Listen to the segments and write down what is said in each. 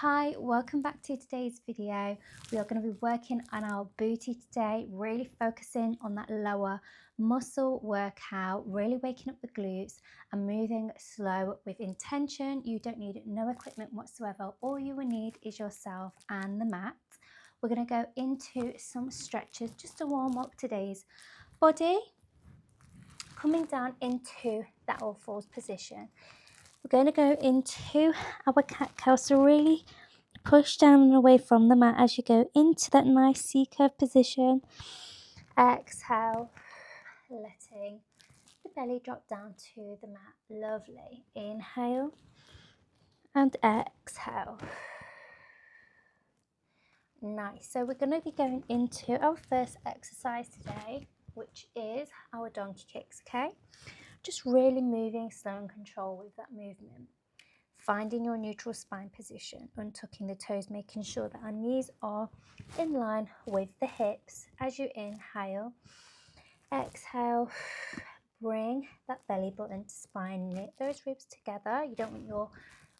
Hi, welcome back to today's video. We are going to be working on our booty today, really focusing on that lower muscle workout, really waking up the glutes and moving slow with intention. You don't need no equipment whatsoever. All you will need is yourself and the mat. We're going to go into some stretches just to warm up today's body, coming down into that all fours position. We're going to go into our cat-cow, so really push down and away from the mat as you go into that nice C-curve position. Exhale, letting the belly drop down to the mat. Lovely. Inhale and exhale. Nice. So we're going to be going into our first exercise today, which is our donkey kicks, okay? Just really moving slow and control with that movement. Finding your neutral spine position, untucking the toes, making sure that our knees are in line with the hips. As you inhale, exhale, bring that belly button to spine, knit those ribs together. You don't want your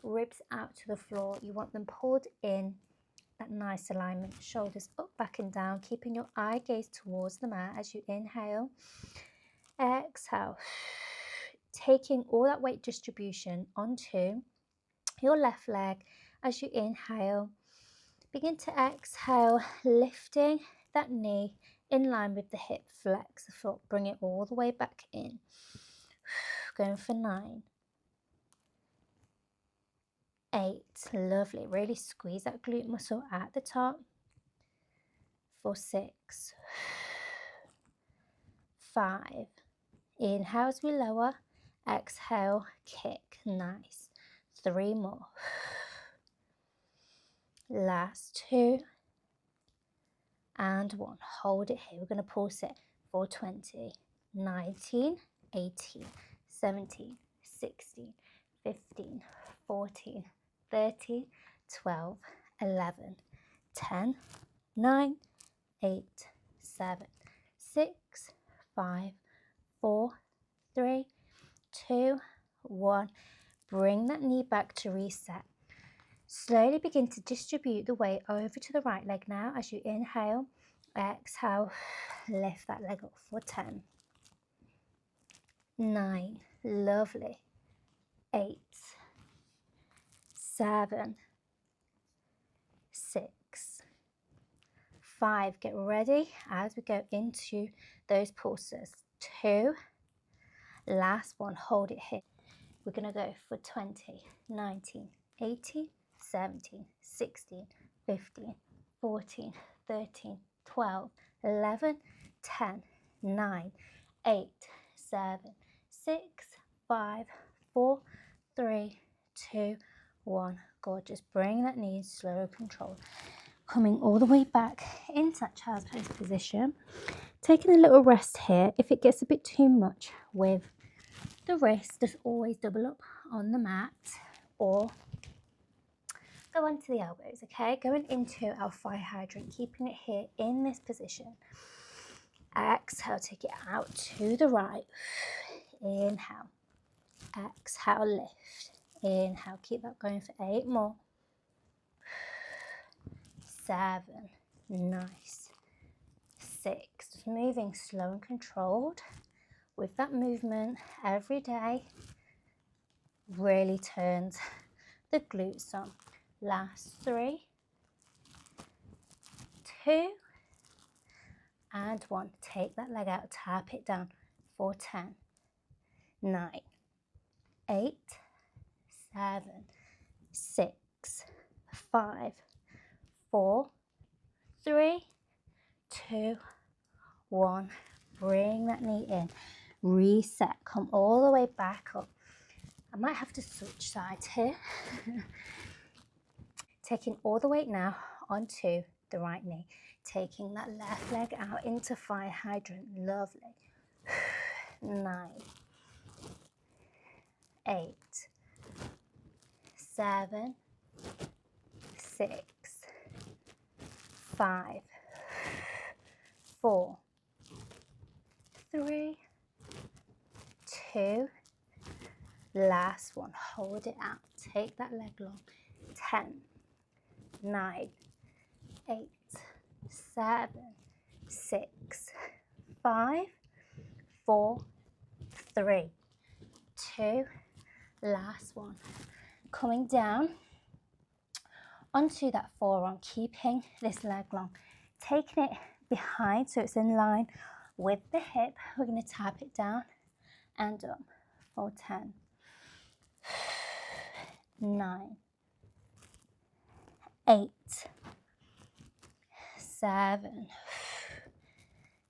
ribs out to the floor. You want them pulled in, that nice alignment. Shoulders up, back and down, keeping your eye gaze towards the mat as you inhale. Exhale, taking all that weight distribution onto your left leg as you inhale. Begin to exhale, lifting that knee in line with the hip. Flex the foot, bring it all the way back in. Going for 9, 8, lovely. Really squeeze that glute muscle at the top. For 6, 5. Inhale as we lower. Exhale, kick. Nice. 3 more. Last 2 and 1. Hold it here. We're going to pulse it for 20, 19, 18, 17, 16, 15, 14, 13, 12, 11, 10, 9, 8, 7, 6, 5, 4, 3, 2, 1. Bring that knee back to reset. Slowly begin to distribute the weight over to the right leg now as you inhale. Exhale, lift that leg up for 10, 9, lovely, 8, 7, 6, 5. Get ready as we go into those pulses. 2, last one, hold it here. We're going to go for 20, 19, 18, 17, 16, 15, 14, 13, 12, 11, 10, 9, 8, 7, 6, 5, 4, 3, 2, 1. Gorgeous. Bring that knee in slow control. Coming all the way back into that child's pose position. Taking a little rest here. If it gets a bit too much with the wrist, just always double up on the mat or go onto the elbows, okay? Going into our fire hydrant, keeping it here in this position. Exhale, take it out to the right. Inhale. Exhale, lift. Inhale, keep that going for 8 more. 7, nice. 6, just moving slow and controlled. With that movement every day, really turns the glutes on. Last 3, 2, and 1. Take that leg out, tap it down for 10, 9, 8, 7, 6, 5, 4, 3, 2, 1. Bring that knee in. Reset. Come all the way back up. I might have to switch sides here. Taking all the weight now onto the right knee. Taking that left leg out into fire hydrant. Lovely. 9, 8, 7, 6, 5, 4, 3, 2, last one. Hold it out. Take that leg long. 10, 9, 8, 7, 6, 5, 4, 3, 2, last one. Coming down onto that forearm, keeping this leg long, taking it behind so it's in line with the hip. We're going to tap it down and up for 10, 9, 8, 7,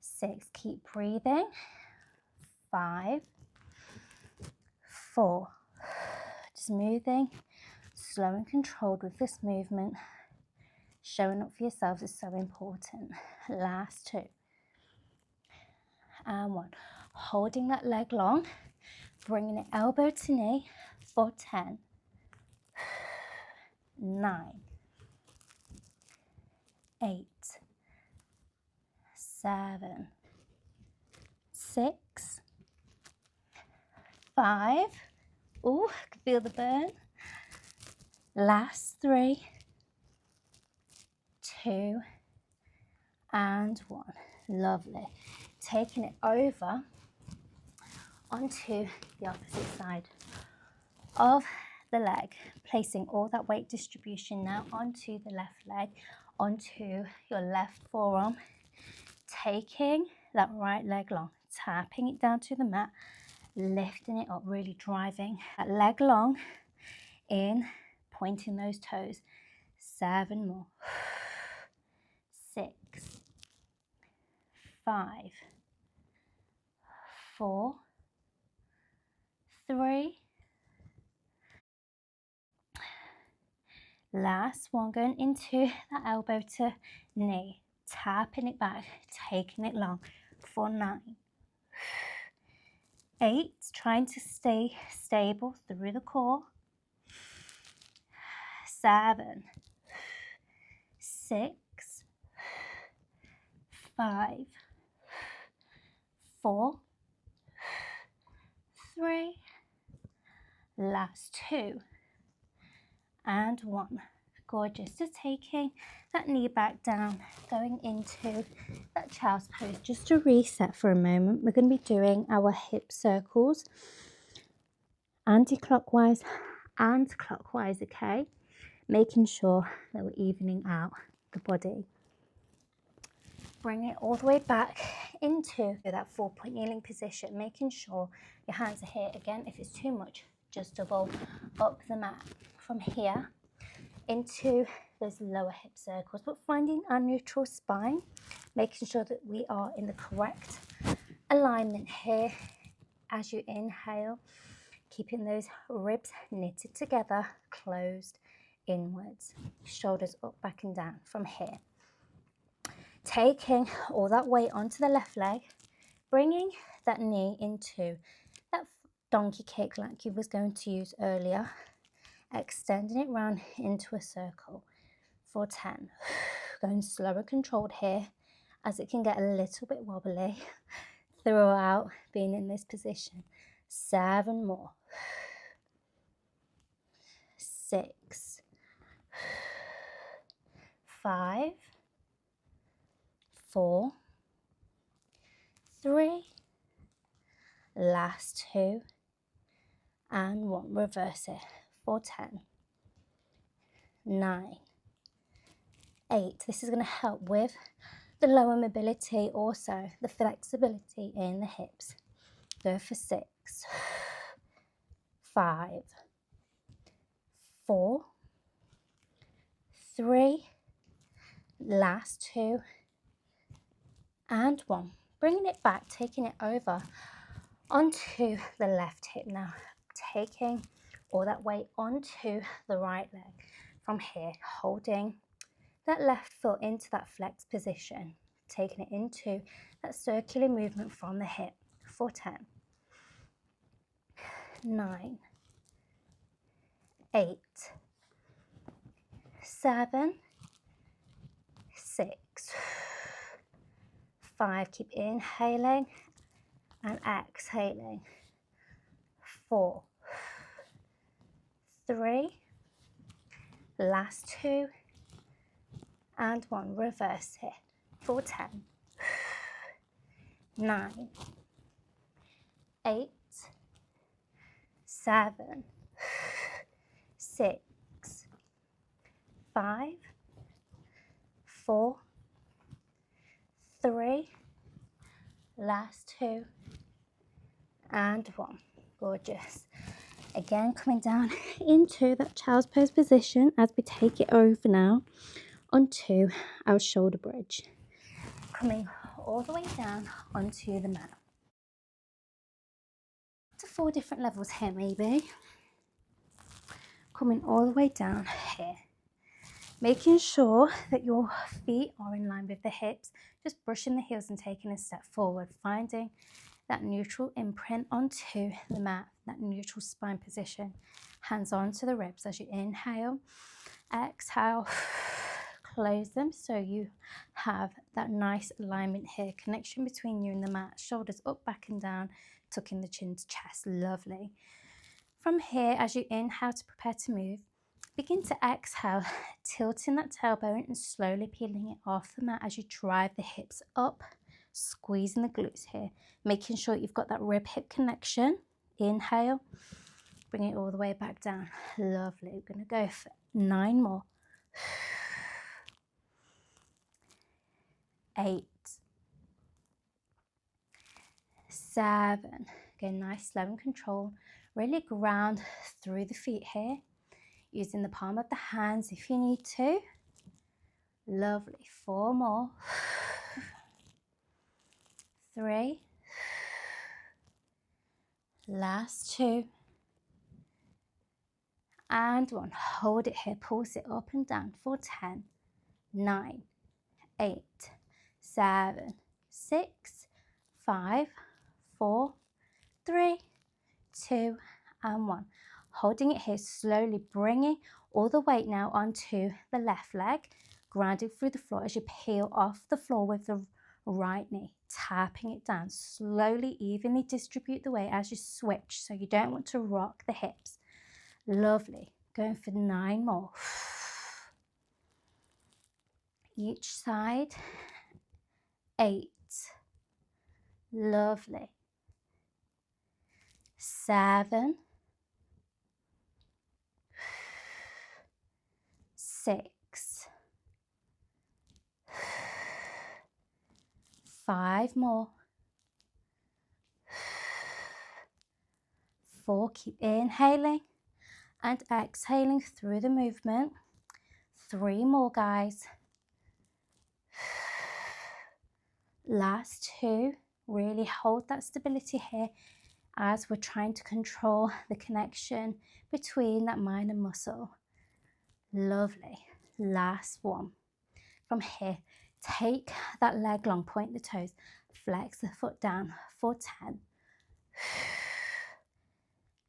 6, keep breathing, 5, 4, just moving, slow and controlled with this movement. Showing up for yourselves is so important. Last 2, and 1. Holding that leg long, bringing it elbow to knee for 10, 9, 8, 7, 6, 5. Ooh, I can feel the burn. Last 3, 2, and 1. Lovely. Taking it over onto the opposite side of the leg, placing all that weight distribution now onto the left leg, onto your left forearm, taking that right leg long, tapping it down to the mat, lifting it up, really driving that leg long in, pointing those toes. 7 more, 6, 5, 4, 3, last one, going into that elbow to knee, tapping it back, taking it long for 9, 8, trying to stay stable through the core, 7, 6, 5, 4, 3, last 2, and 1. Gorgeous. Just taking that knee back down, going into that child's pose. Just to reset for a moment, we're going to be doing our hip circles anti-clockwise and clockwise, okay? Making sure that we're evening out the body. Bring it all the way back into that 4-point kneeling position, making sure your hands are here. Again, if it's too much, just double up the mat. From here into those lower hip circles, but finding our neutral spine, making sure that we are in the correct alignment here as you inhale, keeping those ribs knitted together, closed inwards, shoulders up, back and down. From here, taking all that weight onto the left leg, bringing that knee into that donkey kick like you was going to use earlier, extending it round into a circle for 10. Going slow and controlled here, as it can get a little bit wobbly throughout being in this position. 7 more, 6, 5, 4, 3, last 2, and 1. Reverse it for 10, 9, 8. This is going to help with the lower mobility, also the flexibility in the hips. Go for 6, 5, 4, 3, last 2, and 1. Bringing it back, taking it over onto the left hip now, taking all that weight onto the right leg. From here, holding that left foot into that flex position, taking it into that circular movement from the hip for 10, 9, 8, 7, 6, 5. Keep inhaling and exhaling. 4, 3, last 2, and 1. Reverse here for 10, 9, 8, 7, 6, 5, 4, 3, last 2, and 1. Gorgeous. Again, coming down into that child's pose position as we take it over now onto our shoulder bridge. Coming all the way down onto the mat. To 4 different levels here maybe. Coming all the way down here. Making sure that your feet are in line with the hips. Just brushing the heels and taking a step forward. Finding that neutral imprint onto the mat, that neutral spine position. Hands onto the ribs as you inhale. Exhale, close them so you have that nice alignment here. Connection between you and the mat. Shoulders up, back and down. Tucking the chin to chest. Lovely. From here, as you inhale to prepare to move, begin to exhale, tilting that tailbone and slowly peeling it off the mat as you drive the hips up. Squeezing the glutes here, making sure you've got that rib hip connection. Inhale, bring it all the way back down. Lovely. We're going to go for 9 more. 8, 7. Go nice, slow and controlled. Really ground through the feet here. Using the palm of the hands if you need to. Lovely. 4 more. 3, last 2, and 1. Hold it here, pulse it up and down for 10, 9, 8, 7, 6, 5, 4, 3, 2, and 1. Holding it here, slowly bringing all the weight now onto the left leg, grounding through the floor as you peel off the floor with the right knee, tapping it down. Slowly, evenly distribute the weight as you switch, so you don't want to rock the hips. Lovely. Going for 9 more. Each side. 8. Lovely. 7. 6. 5 more. 4. Keep inhaling and exhaling through the movement. 3 more, guys. Last 2. Really hold that stability here as we're trying to control the connection between that minor muscle. Lovely. Last 1. From here, take that leg long, point the toes, flex the foot down for 10,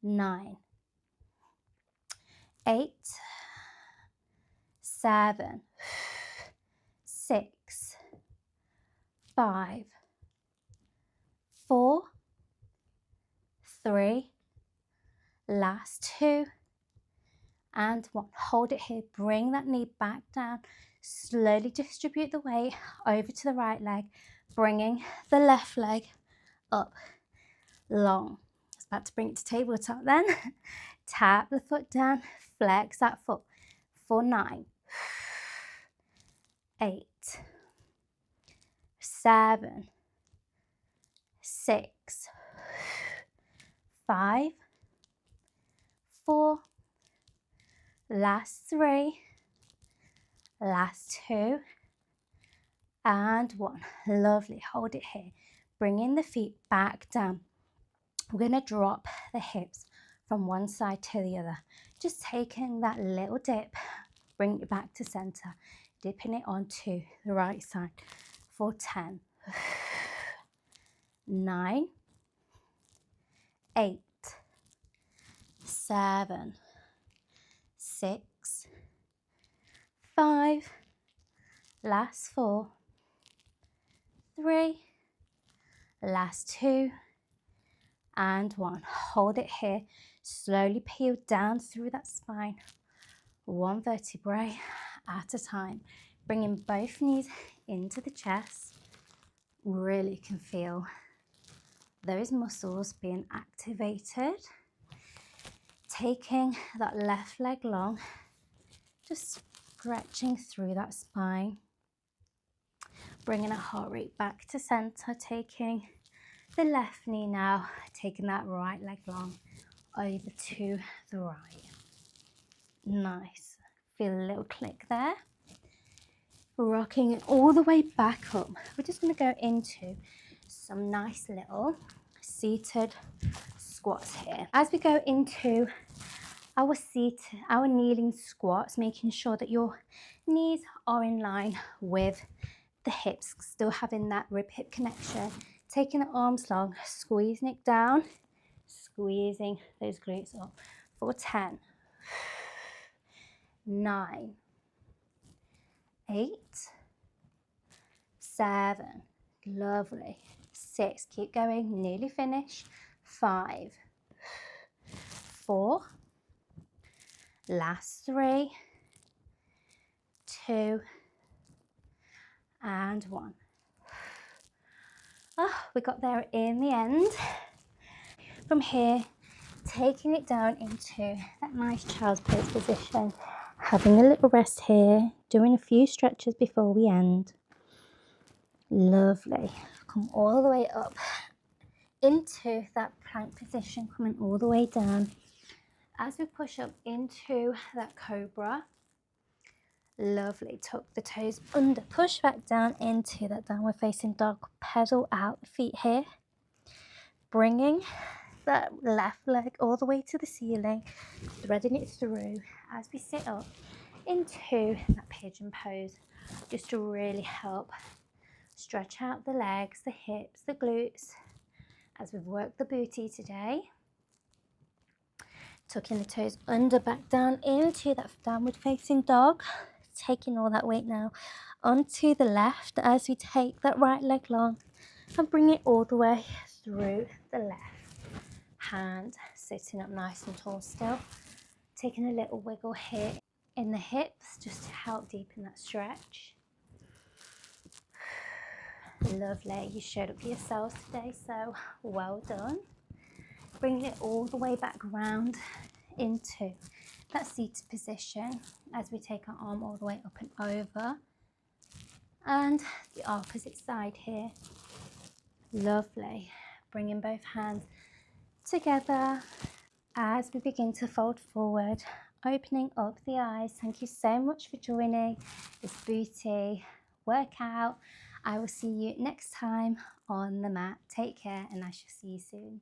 9, 8, 7, 6, 5, 4, 3, last 2, and 1. Hold it here, bring that knee back down, slowly distribute the weight over to the right leg, bringing the left leg up, long. I was about to bring it to tabletop then. Tap the foot down, flex that foot for 9, 8, 7, 6, 5, 4, last 3, last 2, and 1. Lovely. Hold it here. Bringing the feet back down. We're going to drop the hips from one side to the other. Just taking that little dip, bring it back to center, dipping it onto the right side for 10, 9, 8, 7, 6, 5, last 4, 3, last 2, and 1. Hold it here. Slowly peel down through that spine, 1 vertebrae at a time. Bringing both knees into the chest. Really can feel those muscles being activated. Taking that left leg long, just stretching through that spine. Bringing a heart rate back to center, taking the left knee now, taking that right leg long over to the right. Nice. Feel a little click there. Rocking it all the way back up. We're just going to go into some nice little seated squats here. As we go into our kneeling squats, making sure that your knees are in line with the hips, still having that rib hip connection. Taking the arms long, squeezing it down, squeezing those glutes up for 10, 9, 8, 7, lovely, 6, keep going, nearly finished, 5, 4, last 3, 2, and 1. Oh, we got there in the end. From here, taking it down into that nice child's pose position, having a little rest here, doing a few stretches before we end. Lovely. Come all the way up into that plank position, coming all the way down. As we push up into that cobra, lovely, tuck the toes under, push back down into that downward facing dog, pedal out the feet here, bringing that left leg all the way to the ceiling, threading it through as we sit up into that pigeon pose, just to really help stretch out the legs, the hips, the glutes, as we've worked the booty today. Tucking the toes under, back down into that downward facing dog, taking all that weight now onto the left as we take that right leg long and bring it all the way through the left hand, sitting up nice and tall still. Taking a little wiggle here in the hips just to help deepen that stretch. Lovely, you showed up for yourselves today, so well done. Bringing it all the way back around into that seated position as we take our arm all the way up and over. And the opposite side here. Lovely. Bringing both hands together as we begin to fold forward, opening up the eyes. Thank you so much for joining this booty workout. I will see you next time on the mat. Take care, and I shall see you soon.